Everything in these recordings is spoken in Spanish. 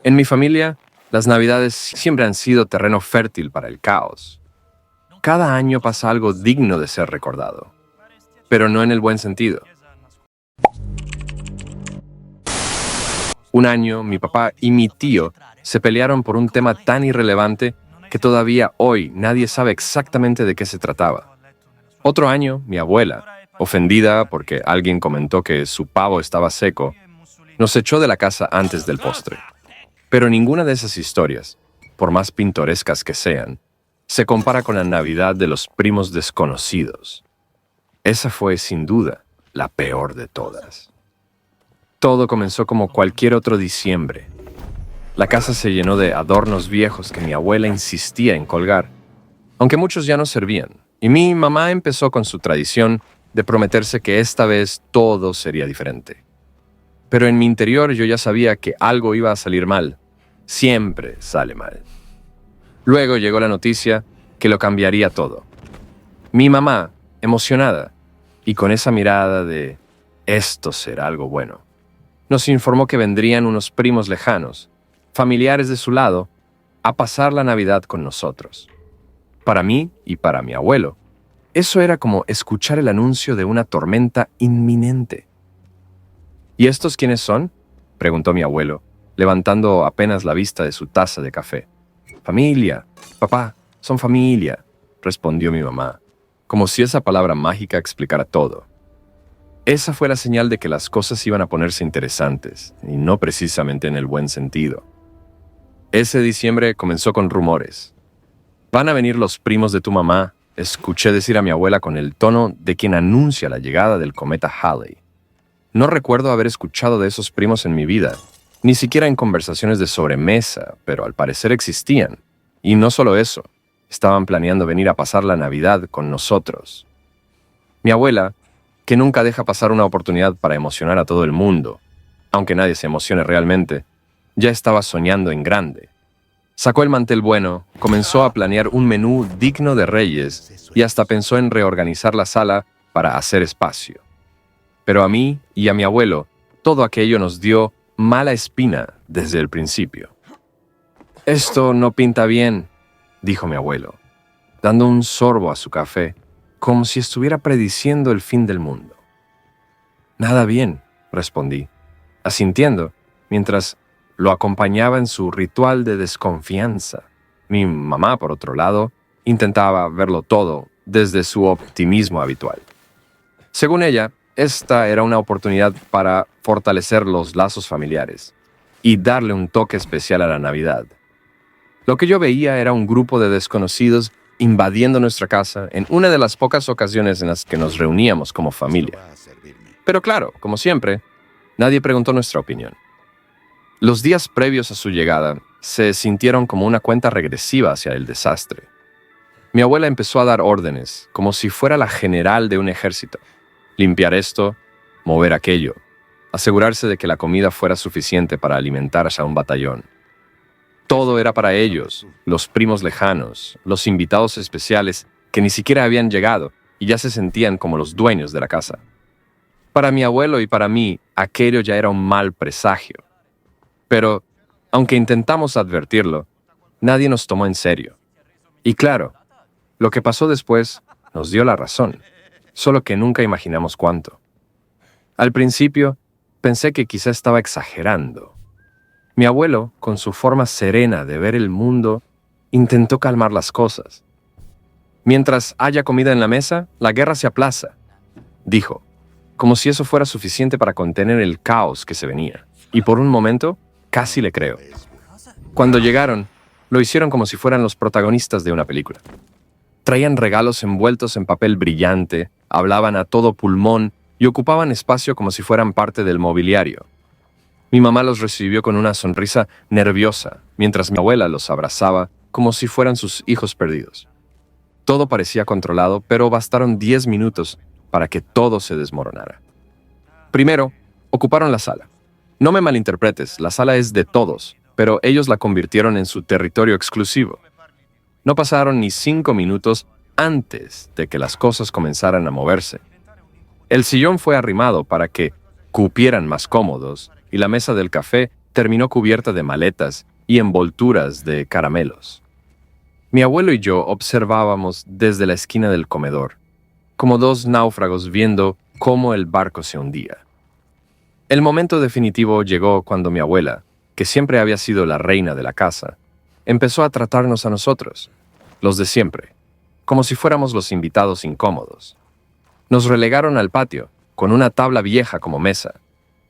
En mi familia, las Navidades siempre han sido terreno fértil para el caos. Cada año pasa algo digno de ser recordado, pero no en el buen sentido. Un año, mi papá y mi tío se pelearon por un tema tan irrelevante que todavía hoy nadie sabe exactamente de qué se trataba. Otro año, mi abuela, ofendida porque alguien comentó que su pavo estaba seco, nos echó de la casa antes del postre. Pero ninguna de esas historias, por más pintorescas que sean, se compara con la Navidad de los primos desconocidos. Esa fue, sin duda, la peor de todas. Todo comenzó como cualquier otro diciembre. La casa se llenó de adornos viejos que mi abuela insistía en colgar, aunque muchos ya no servían, y mi mamá empezó con su tradición de prometerse que esta vez todo sería diferente. Pero en mi interior yo ya sabía que algo iba a salir mal. Siempre sale mal. Luego llegó la noticia que lo cambiaría todo. Mi mamá, emocionada, y con esa mirada de «esto será algo bueno», nos informó que vendrían unos primos lejanos, familiares de su lado, a pasar la Navidad con nosotros. Para mí y para mi abuelo, eso era como escuchar el anuncio de una tormenta inminente. ¿Y estos quiénes son?, preguntó mi abuelo, levantando apenas la vista de su taza de café. «Familia, papá, son familia», respondió mi mamá, como si esa palabra mágica explicara todo. Esa fue la señal de que las cosas iban a ponerse interesantes, y no precisamente en el buen sentido. Ese diciembre comenzó con rumores. «Van a venir los primos de tu mamá», escuché decir a mi abuela con el tono de quien anuncia la llegada del cometa Halley. No recuerdo haber escuchado de esos primos en mi vida, ni siquiera en conversaciones de sobremesa, pero al parecer existían. Y no solo eso, estaban planeando venir a pasar la Navidad con nosotros. Mi abuela, que nunca deja pasar una oportunidad para emocionar a todo el mundo, aunque nadie se emocione realmente, ya estaba soñando en grande. Sacó el mantel bueno, comenzó a planear un menú digno de reyes y hasta pensó en reorganizar la sala para hacer espacio. Pero a mí y a mi abuelo, todo aquello nos dio mala espina desde el principio. «Esto no pinta bien», dijo mi abuelo, dando un sorbo a su café, como si estuviera prediciendo el fin del mundo. «Nada bien», respondí, asintiendo, mientras lo acompañaba en su ritual de desconfianza. Mi mamá, por otro lado, intentaba verlo todo desde su optimismo habitual. Según ella, esta era una oportunidad para fortalecer los lazos familiares y darle un toque especial a la Navidad. Lo que yo veía era un grupo de desconocidos invadiendo nuestra casa en una de las pocas ocasiones en las que nos reuníamos como familia. Pero claro, como siempre, nadie preguntó nuestra opinión. Los días previos a su llegada se sintieron como una cuenta regresiva hacia el desastre. Mi abuela empezó a dar órdenes, como si fuera la general de un ejército. Limpiar esto, mover aquello, asegurarse de que la comida fuera suficiente para alimentar a un batallón. Todo era para ellos, los primos lejanos, los invitados especiales que ni siquiera habían llegado y ya se sentían como los dueños de la casa. Para mi abuelo y para mí, aquello ya era un mal presagio. Pero, aunque intentamos advertirlo, nadie nos tomó en serio. Y claro, lo que pasó después nos dio la razón, solo que nunca imaginamos cuánto. Al principio, pensé que quizá estaba exagerando. Mi abuelo, con su forma serena de ver el mundo, intentó calmar las cosas. «Mientras haya comida en la mesa, la guerra se aplaza», dijo, como si eso fuera suficiente para contener el caos que se venía. Y por un momento, casi le creo. Cuando llegaron, lo hicieron como si fueran los protagonistas de una película. Traían regalos envueltos en papel brillante, hablaban a todo pulmón y ocupaban espacio como si fueran parte del mobiliario. Mi mamá los recibió con una sonrisa nerviosa, mientras mi abuela los abrazaba como si fueran sus hijos perdidos. Todo parecía controlado, pero bastaron 10 minutos para que todo se desmoronara. Primero, ocuparon la sala. No me malinterpretes, la sala es de todos, pero ellos la convirtieron en su territorio exclusivo. No pasaron ni 5 minutos antes de que las cosas comenzaran a moverse. El sillón fue arrimado para que cupieran más cómodos y la mesa del café terminó cubierta de maletas y envolturas de caramelos. Mi abuelo y yo observábamos desde la esquina del comedor, como dos náufragos viendo cómo el barco se hundía. El momento definitivo llegó cuando mi abuela, que siempre había sido la reina de la casa, empezó a tratarnos a nosotros, los de siempre, como si fuéramos los invitados incómodos. Nos relegaron al patio, con una tabla vieja como mesa,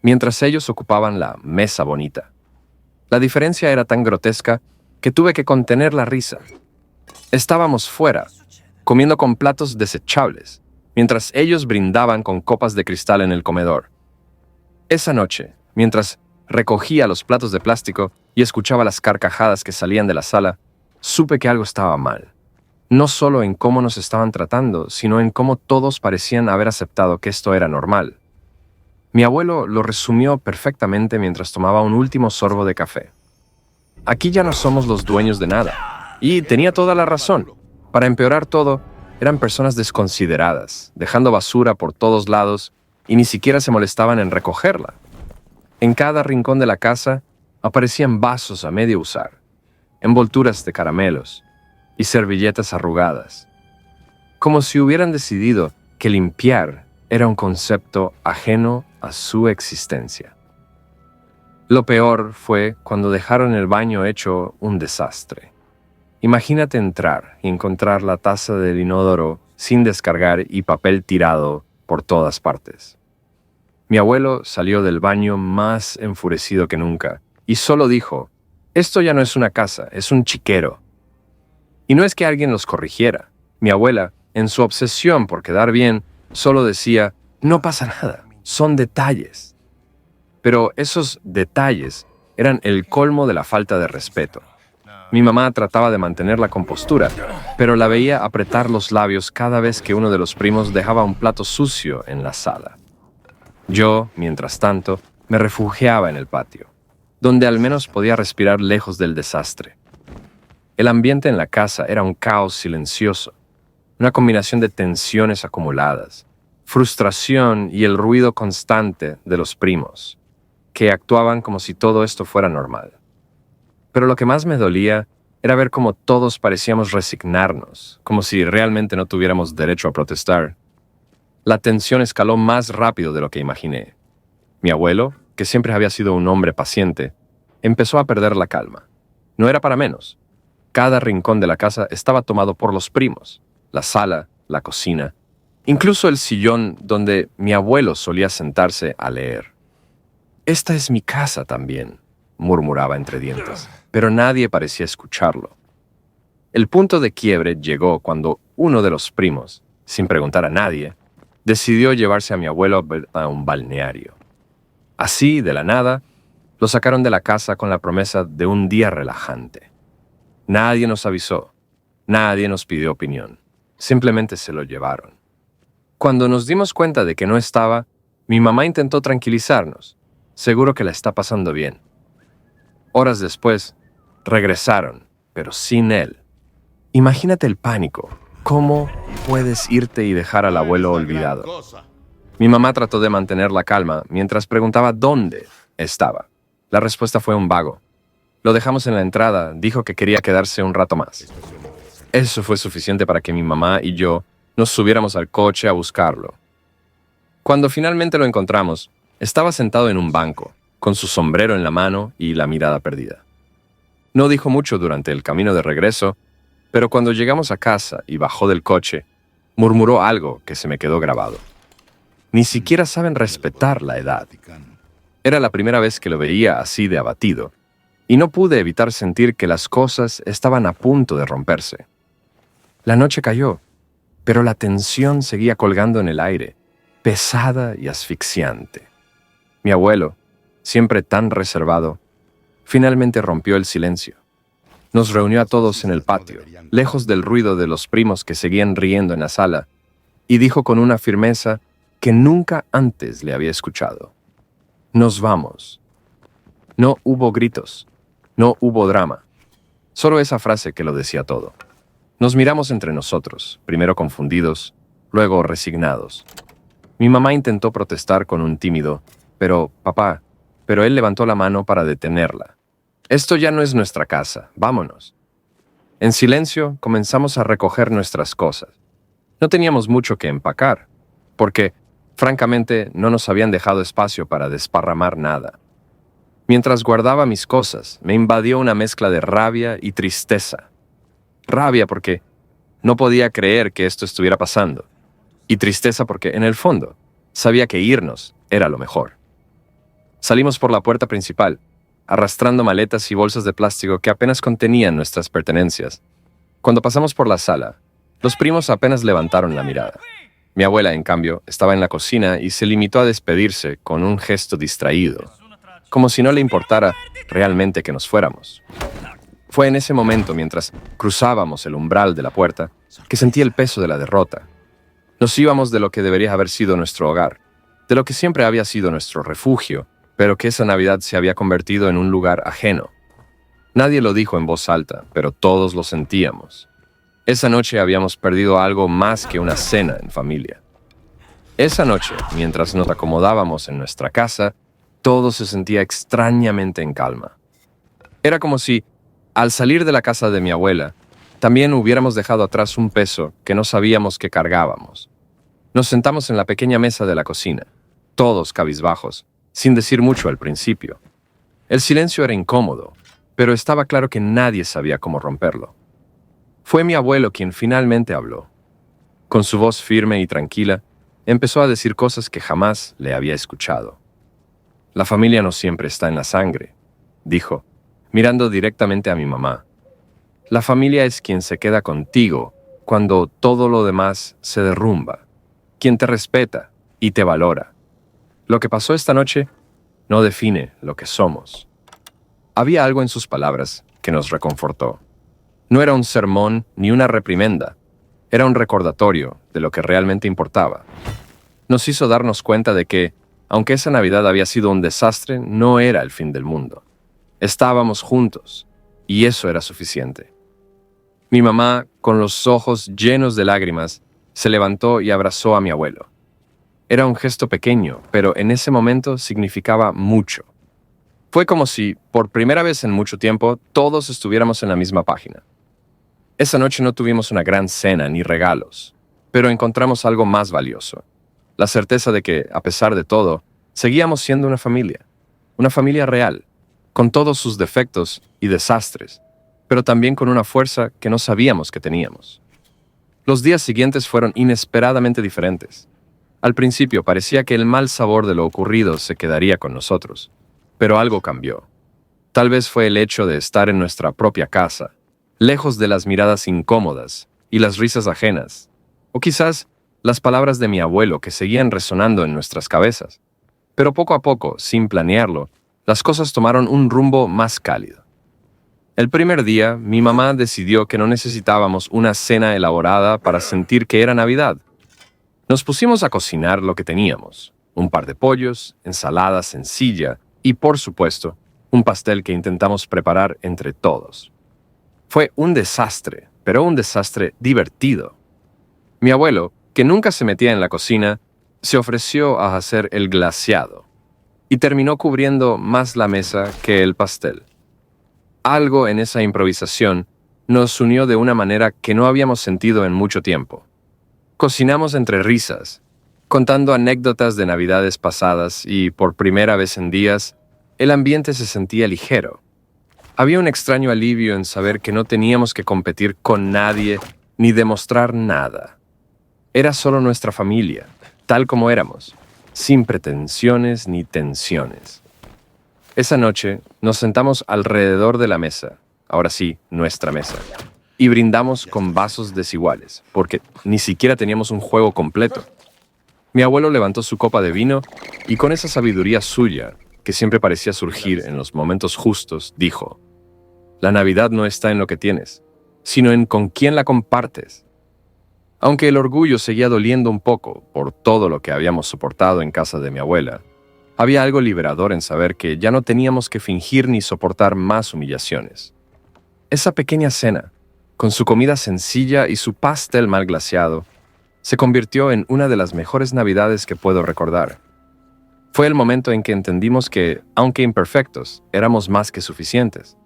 mientras ellos ocupaban la mesa bonita. La diferencia era tan grotesca que tuve que contener la risa. Estábamos fuera, comiendo con platos desechables, mientras ellos brindaban con copas de cristal en el comedor. Esa noche, mientras recogía los platos de plástico y escuchaba las carcajadas que salían de la sala, supe que algo estaba mal. No solo en cómo nos estaban tratando, sino en cómo todos parecían haber aceptado que esto era normal. Mi abuelo lo resumió perfectamente mientras tomaba un último sorbo de café. Aquí ya no somos los dueños de nada. Y tenía toda la razón. Para empeorar todo, eran personas desconsideradas, dejando basura por todos lados y ni siquiera se molestaban en recogerla. En cada rincón de la casa aparecían vasos a medio usar, envolturas de caramelos y servilletas arrugadas, como si hubieran decidido que limpiar era un concepto ajeno a su existencia. Lo peor fue cuando dejaron el baño hecho un desastre. Imagínate entrar y encontrar la taza del inodoro sin descargar y papel tirado por todas partes. Mi abuelo salió del baño más enfurecido que nunca y solo dijo: «Esto ya no es una casa, es un chiquero». Y no es que alguien los corrigiera. Mi abuela, en su obsesión por quedar bien, solo decía: «No pasa nada, son detalles». Pero esos detalles eran el colmo de la falta de respeto. Mi mamá trataba de mantener la compostura, pero la veía apretar los labios cada vez que uno de los primos dejaba un plato sucio en la sala. Yo, mientras tanto, me refugiaba en el patio, donde al menos podía respirar lejos del desastre. El ambiente en la casa era un caos silencioso, una combinación de tensiones acumuladas, frustración y el ruido constante de los primos, que actuaban como si todo esto fuera normal. Pero lo que más me dolía era ver cómo todos parecíamos resignarnos, como si realmente no tuviéramos derecho a protestar. La tensión escaló más rápido de lo que imaginé. Mi abuelo, que siempre había sido un hombre paciente, empezó a perder la calma. No era para menos. Cada rincón de la casa estaba tomado por los primos, la sala, la cocina, incluso el sillón donde mi abuelo solía sentarse a leer. «Esta es mi casa también», murmuraba entre dientes, pero nadie parecía escucharlo. El punto de quiebre llegó cuando uno de los primos, sin preguntar a nadie, decidió llevarse a mi abuelo a un balneario. Así, de la nada, lo sacaron de la casa con la promesa de un día relajante. Nadie nos avisó, nadie nos pidió opinión, simplemente se lo llevaron. Cuando nos dimos cuenta de que no estaba, mi mamá intentó tranquilizarnos, seguro que la está pasando bien. Horas después, regresaron, pero sin él. Imagínate el pánico. ¿Cómo puedes irte y dejar al abuelo olvidado? Mi mamá trató de mantener la calma mientras preguntaba dónde estaba. La respuesta fue un vago. Lo dejamos en la entrada, dijo que quería quedarse un rato más. Eso fue suficiente para que mi mamá y yo nos subiéramos al coche a buscarlo. Cuando finalmente lo encontramos, estaba sentado en un banco, con su sombrero en la mano y la mirada perdida. No dijo mucho durante el camino de regreso, pero cuando llegamos a casa y bajó del coche, murmuró algo que se me quedó grabado. Ni siquiera saben respetar la edad. Era la primera vez que lo veía así de abatido, y no pude evitar sentir que las cosas estaban a punto de romperse. La noche cayó, pero la tensión seguía colgando en el aire, pesada y asfixiante. Mi abuelo, siempre tan reservado, finalmente rompió el silencio. Nos reunió a todos en el patio, lejos del ruido de los primos que seguían riendo en la sala, y dijo con una firmeza que nunca antes le había escuchado: «Nos vamos». No hubo gritos, no hubo drama, solo esa frase que lo decía todo. Nos miramos entre nosotros, primero confundidos, luego resignados. Mi mamá intentó protestar con un tímido: «Pero, papá, pero él levantó la mano para detenerla. Esto ya no es nuestra casa, vámonos. En silencio comenzamos a recoger nuestras cosas. No teníamos mucho que empacar, porque, francamente, no nos habían dejado espacio para desparramar nada. Mientras guardaba mis cosas, me invadió una mezcla de rabia y tristeza. Rabia porque no podía creer que esto estuviera pasando, y tristeza porque, en el fondo, sabía que irnos era lo mejor. Salimos por la puerta principal, arrastrando maletas y bolsas de plástico que apenas contenían nuestras pertenencias. Cuando pasamos por la sala, los primos apenas levantaron la mirada. Mi abuela, en cambio, estaba en la cocina y se limitó a despedirse con un gesto distraído, como si no le importara realmente que nos fuéramos. Fue en ese momento, mientras cruzábamos el umbral de la puerta, que sentí el peso de la derrota. Nos íbamos de lo que debería haber sido nuestro hogar, de lo que siempre había sido nuestro refugio, pero que esa Navidad se había convertido en un lugar ajeno. Nadie lo dijo en voz alta, pero todos lo sentíamos. Esa noche habíamos perdido algo más que una cena en familia. Esa noche, mientras nos acomodábamos en nuestra casa, todo se sentía extrañamente en calma. Era como si, al salir de la casa de mi abuela, también hubiéramos dejado atrás un peso que no sabíamos que cargábamos. Nos sentamos en la pequeña mesa de la cocina, todos cabizbajos, sin decir mucho al principio. El silencio era incómodo, pero estaba claro que nadie sabía cómo romperlo. Fue mi abuelo quien finalmente habló. Con su voz firme y tranquila, empezó a decir cosas que jamás le había escuchado. «La familia no siempre está en la sangre», dijo, mirando directamente a mi mamá. «La familia es quien se queda contigo cuando todo lo demás se derrumba, quien te respeta y te valora. Lo que pasó esta noche no define lo que somos». Había algo en sus palabras que nos reconfortó. No era un sermón ni una reprimenda, era un recordatorio de lo que realmente importaba. Nos hizo darnos cuenta de que, aunque esa Navidad había sido un desastre, no era el fin del mundo. Estábamos juntos, y eso era suficiente. Mi mamá, con los ojos llenos de lágrimas, se levantó y abrazó a mi abuelo. Era un gesto pequeño, pero en ese momento significaba mucho. Fue como si, por primera vez en mucho tiempo, todos estuviéramos en la misma página. Esa noche no tuvimos una gran cena ni regalos, pero encontramos algo más valioso. La certeza de que, a pesar de todo, seguíamos siendo una familia real, con todos sus defectos y desastres, pero también con una fuerza que no sabíamos que teníamos. Los días siguientes fueron inesperadamente diferentes. Al principio parecía que el mal sabor de lo ocurrido se quedaría con nosotros, pero algo cambió. Tal vez fue el hecho de estar en nuestra propia casa, lejos de las miradas incómodas y las risas ajenas, o quizás las palabras de mi abuelo que seguían resonando en nuestras cabezas. Pero poco a poco, sin planearlo, las cosas tomaron un rumbo más cálido. El primer día, mi mamá decidió que no necesitábamos una cena elaborada para sentir que era Navidad. Nos pusimos a cocinar lo que teníamos: un par de pollos, ensalada sencilla y, por supuesto, un pastel que intentamos preparar entre todos. Fue un desastre, pero un desastre divertido. Mi abuelo, que nunca se metía en la cocina, se ofreció a hacer el glaseado y terminó cubriendo más la mesa que el pastel. Algo en esa improvisación nos unió de una manera que no habíamos sentido en mucho tiempo. Cocinamos entre risas, contando anécdotas de Navidades pasadas y, por primera vez en días, el ambiente se sentía ligero. Había un extraño alivio en saber que no teníamos que competir con nadie ni demostrar nada. Era solo nuestra familia, tal como éramos, sin pretensiones ni tensiones. Esa noche nos sentamos alrededor de la mesa, ahora sí, nuestra mesa, y brindamos con vasos desiguales, porque ni siquiera teníamos un juego completo. Mi abuelo levantó su copa de vino y, con esa sabiduría suya, que siempre parecía surgir en los momentos justos, dijo: «La Navidad no está en lo que tienes, sino en con quién la compartes». Aunque el orgullo seguía doliendo un poco por todo lo que habíamos soportado en casa de mi abuela, había algo liberador en saber que ya no teníamos que fingir ni soportar más humillaciones. Esa pequeña cena, con su comida sencilla y su pastel mal glaseado, se convirtió en una de las mejores Navidades que puedo recordar. Fue el momento en que entendimos que, aunque imperfectos, éramos más que suficientes.